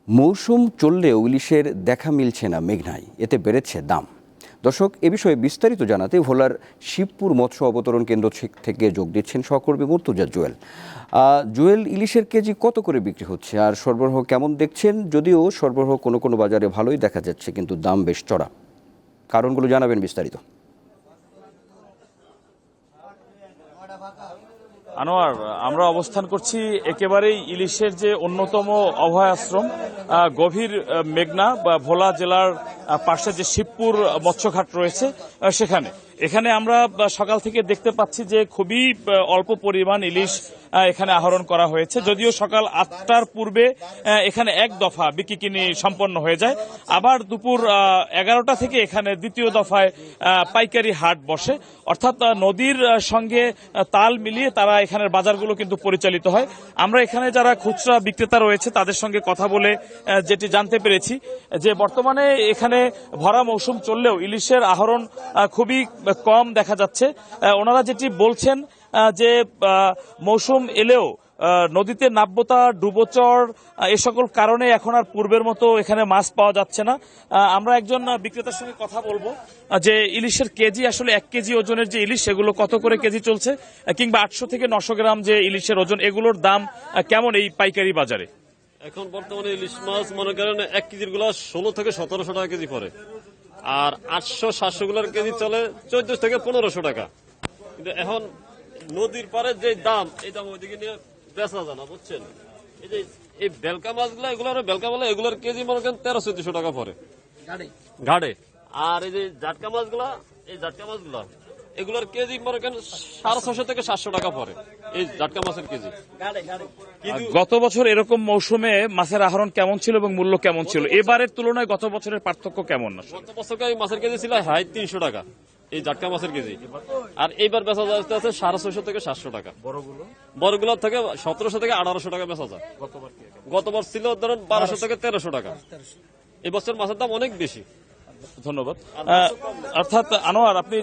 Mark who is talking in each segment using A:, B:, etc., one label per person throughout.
A: মৌসুম চললেও ইলিশের দেখা মিলছে না মেঘনায়, এতে বেড়েছে দাম। দর্শক, এ বিষয়ে বিস্তারিত জানাতে ভোলার শিবপুর মৎস্য অবতরণ কেন্দ্র থেকে যোগ দিচ্ছেন সহকর্মী মুর্তুজা জুয়েল। জুয়েল, ইলিশের কেজি কত করে বিক্রি হচ্ছে আর সরবরাহ কেমন দেখছেন? যদিও সরবরাহ কোনো কোনো বাজারে ভালোই দেখা যাচ্ছে, কিন্তু দাম বেশ চড়া। কারণগুলো জানাবেন বিস্তারিত।
B: আনোয়ার, আমরা অবস্থান করছি একেবারেই ইলিশের যে অন্যতম অভয়াশ্রম গভীর মেঘনা বা ভোলা জেলার পাশে যে শিবপুর মৎস্যঘাট রয়েছে এখানে আমরা সকাল থেকে দেখতে পাচ্ছি যে খুবই অল্প পরিমাণ ইলিশ এখানে আহরণ করা হয়েছে। যদিও সকাল 8টার পূর্বে এখানে এক দফা বিক্রি সম্পন্ন হয়ে যায়, আবার দুপুর 11টা থেকে এখানে দ্বিতীয় দফায় পাইকারি হাট বসে। অর্থাৎ নদীর সঙ্গে তাল মিলিয়ে তারা এখানের বাজারগুলো কিন্তু পরিচালিত হয়। আমরা এখানে যারা খুচরা বিক্রেতা রয়েছে তাদের সঙ্গে কথা বলে যেটি জানতে পেরেছি যে বর্তমানে এখানে ভরা মৌসুম চললেও ইলিশের আহরণ খুবই কম দেখা যাচ্ছে। ওনারা যেটি বলছেন যে মৌসুম এলেও নদীতে নাব্যতা, ডুবোচর এ সকল কারণে এখন আর পূর্বের মতো এখানে মাছ পাওয়া যাচ্ছে না। আমরা একজন বিক্রেতার সঙ্গে কথা বলবো যে ইলিশের কেজি আসলে 1 কেজি ওজনের যে ইলিশ সেগুলো কত করে কেজি চলছে, কিংবা 800 থেকে 900 গ্রাম যে ইলিশের ওজন এগুলোর দাম কেমন এই পাইকারি বাজারে।
C: এখন বর্তমানে ইলিশ মাছ মনে করেন 1 কেজির গুলা 16 থেকে 1700 টাকা কেজি পড়ে, আর 800-700 গুলার কেজি চলে 1400 থেকে 1500 টাকা। কিন্তু এখন নদীর পারে যে দাম, এই দাম ওইদিকে নিয়ে বেচা যায় না, বুঝছেন। এই যে এই বেলকা মাছগুলা, এগুলোর কেজি মনে করেন 1300-1400 টাকা পড়ে ঘাটে। আর এই যে জাটকা মাছগুলা, এগুলোর কেজি মনে করেন 650 থেকে 700 টাকা পড়ে এই জাটকা মাছের কেজি।
B: গত বছর এরকম মৌসুমে মাছের আহরণ কেমন ছিল এবং মূল্য কেমন ছিল? এবারের তুলনায় গত বছরের পার্থক্য কেমন?
C: গত বছর মাছের কেজি ছিল 350 টাকা এই জাটকা মাছের কেজি, আর এইবার বেচা যাচ্ছে 650 থেকে 700 টাকা। বড়গুলো থেকে 1700 থেকে 1800 টাকা বেচা যায়। গতবার ছিল ধরেন 1200 থেকে 1300 টাকা। এবছর মাছের দাম অনেক বেশি।
B: ধন্যবাদ। অর্থাৎ আনোয়ার, আপনি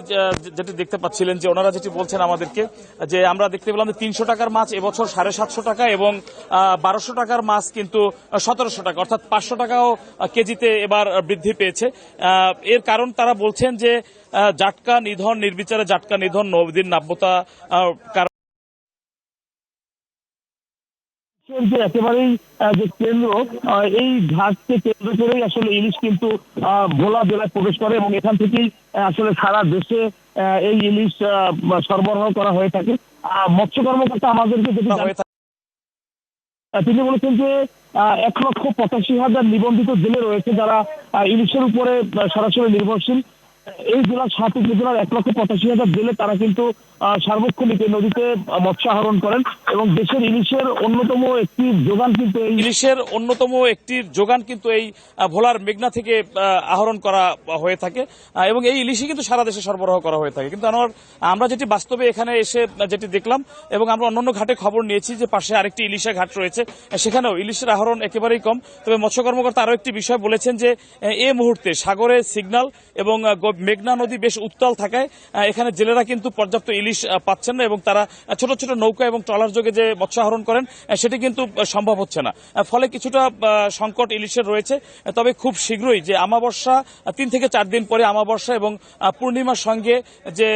B: যেটি দেখতে পাচ্ছিলেন যে ওনারা যেটি বলছেন আমাদেরকে, যে আমরা দেখতে পেলাম যে 300 টাকার মাছ এবছর 750 টাকা এবং 1200 টাকার মাছ কিন্তু 1700 টাকা, অর্থাৎ 500 টাকাও কেজিতে এবার বৃদ্ধি পেয়েছে। এর কারণ তারা বলছেন যে জাটকা নিধন, নির্বিচারে জাটকা নিধন, নদীর নাব্যতা
D: যে একেবারেই যে কেন্দ্র, এই ঘাটকে কেন্দ্র করেই আসলে ইলিশ কিন্তু ভোলা জেলায় প্রবেশ করে এবং এখান থেকেই আসলে সারা দেশে এই ইলিশ সরবরাহ করা হয়ে থাকে। মৎস্য কর্মকর্তা আমাদেরকে তিনি বলেছেন যে 1,85,000 নিবন্ধিত জেলে রয়েছে যারা ইলিশের উপরে সরাসরি নির্ভরশীল। এই জেলার 7 উপজেলার 1,85,000 জেলে তারা কিন্তু সার্বক্ষণিক নদীতে মৎস্য আহরণ করেন এবং দেশের ইলিশের অন্যতম একটি
B: যোগান কিন্তু এই ভোলার মেঘনা থেকে আহরণ করা হয়ে থাকে এবং এই ইলিশই কিন্তু সারা দেশে সরবরাহ করা হয়ে থাকে। কিন্তু আমরা যেটি বাস্তবে এখানে এসে যেটি দেখলাম এবং আমরা অন্যান্য ঘাটে খবর নিয়েছি যে পাশে আরেকটি ইলিশের ঘাট রয়েছে, সেখানেও ইলিশের আহরণ একেবারেই কম। তবে মৎস্য কর্মকর্তা আরো একটি বিষয় বলেছেন যে এই মুহূর্তে সাগরে সিগন্যাল এবং মেঘনা নদী বেশ উত্তাল থাকায় এখানে জেলেরা কিন্তু পর্যাপ্ত ইলিশ পাচ্ছেন না এবং তারা ছোট ছোট নৌকা এবং ট্রলার যোগে যে মৎস্য আহরণ করেন সেটি কিন্তু সম্ভব হচ্ছে না। ফলে কিছুটা সংকট ইলিশের রয়েছে। তবে খুব শীঘ্রই যে অমাবস্যা 3 থেকে 4 দিন পরে অমাবস্যা এবং পূর্ণিমার সঙ্গে যে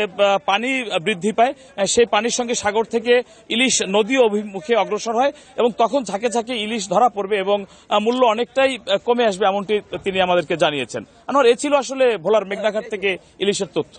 B: পানি বৃদ্ধি পায়, সেই পানির সঙ্গে সাগর থেকে ইলিশ নদী অভিমুখে অগ্রসর হয় এবং তখন ঝাঁকে ঝাঁকে ইলিশ ধরা পড়বে এবং মূল্য অনেকটাই কমে আসবে, এমনটি তিনি আমাদেরকে জানিয়েছেন। এ ছিল আসলে ভোলার মেঘনাঘাট থেকে ইলিশের তথ্য।